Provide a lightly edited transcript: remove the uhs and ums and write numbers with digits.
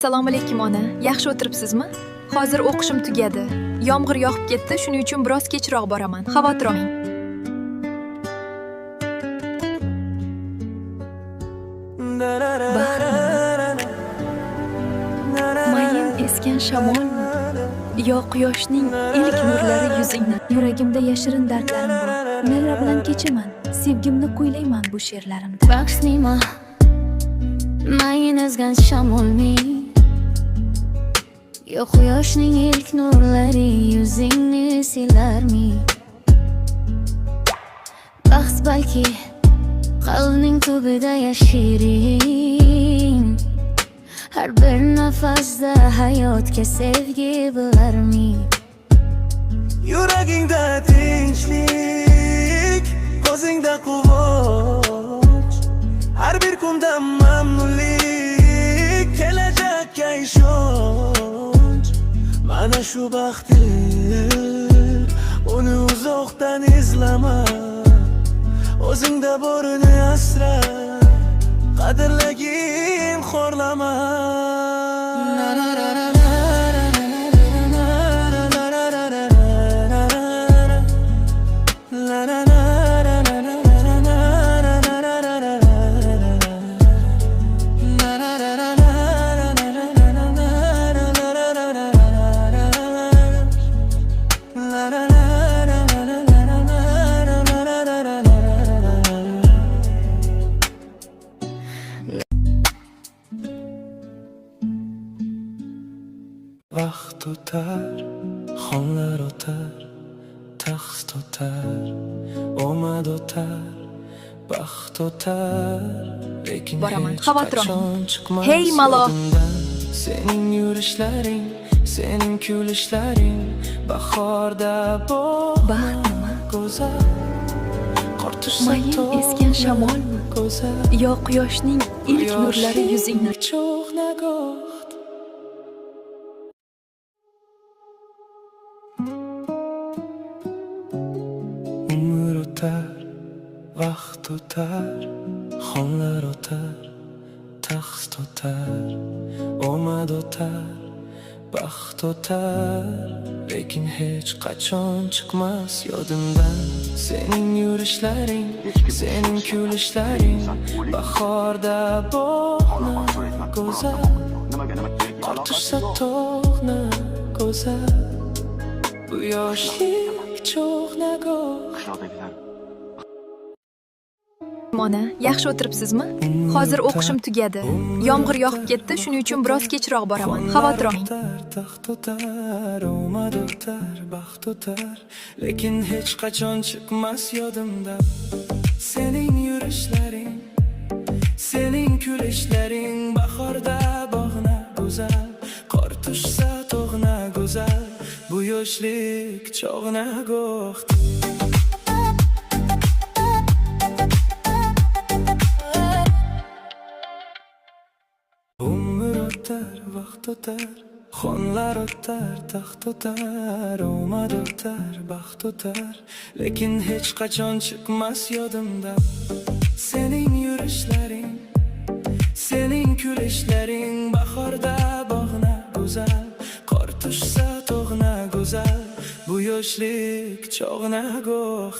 Assalomu alaykum ona. Yaxshi o'tiribsizmi? Hozir o'qishim tugadi. Yomg'ir yoqib ketdi, shuning uchun biroz kechroq boraman. Xavotir olmang. Mayin esgan shamolmi? Yo quyoshning ilk nurlari yuzingni. Yuragimda yashirin dardlarim bor. Ular bilan kechaman. Sevgimni kuylayman bu she'rlarimda. Baxsnima mayin ezgan shamolmi? Yo quyoshning ilk nurlari yuzingni silarmi? Baxt balki qalbning tubida yashirin. Har bir nafasda hayotga sevgi bilarmi? Yuragingda tinchlik, ko'zingda quvonch, har bir kunda mamnunlik, kelajakka ishonch. Mana shu baxtdir, uni uzoqdan izlama, o'zingda borini asra, qadrlagin, xo'rlama. Vaqt o'tar, xonlar o'tar, taxt o'tar, omad o'tar, baxt o'tar, lekin Boraman, hech xavotir qachon olmang. chiqmas Hey, malo. yodimdan. Sening yurishlaring, sening kulishlaring, bahorda Baxtnima? go'zal, qor tushsa Mayin esgan shamolmi? go'zal, Yo quyoshning ilk nurlari yuzingni. cho'g' nagoh. Umr o'tar, vaqt o'tar, xonlar o'tar, taxt o'tar, omad o'tar, baxt o'tar, lekin hech qachon chiqmas yodimdan. Sening yurishlaring, sening kulishlaring, bahorda bog'ni go'zal, qor tushsa tog'ni go'zal, bu yoshlik cho'g' nagoh. Ona, yaxshi o'tiribsizmi? Hozir o'qishim tugadi. Yomg'ir yoqib ketdi, shuning uchun biroz kechroq boraman. Xavotir olmang. Taxt o'tar, omad o'tar, baxt o'tar, lekin hech qachon chiqmas yodimdan. Sening yurishlaring, sening kulishlaring, bahorda bog'na go'zal, qor tushsa tog'na go'zal, bu yoshlik cho'g' nagoh. Umr o'tar, vaqt o'tar, xonlar o'tar, taxt o'tar, omad o'tar, baxt o'tar, lekin hech qachon chiqmas yodimdan. Sening yurishlaring, sening kulishlaring, bahorda bog'na go'zal, qor tushsa tog'na go'zal, bu yoshlik cho'g' nagoh.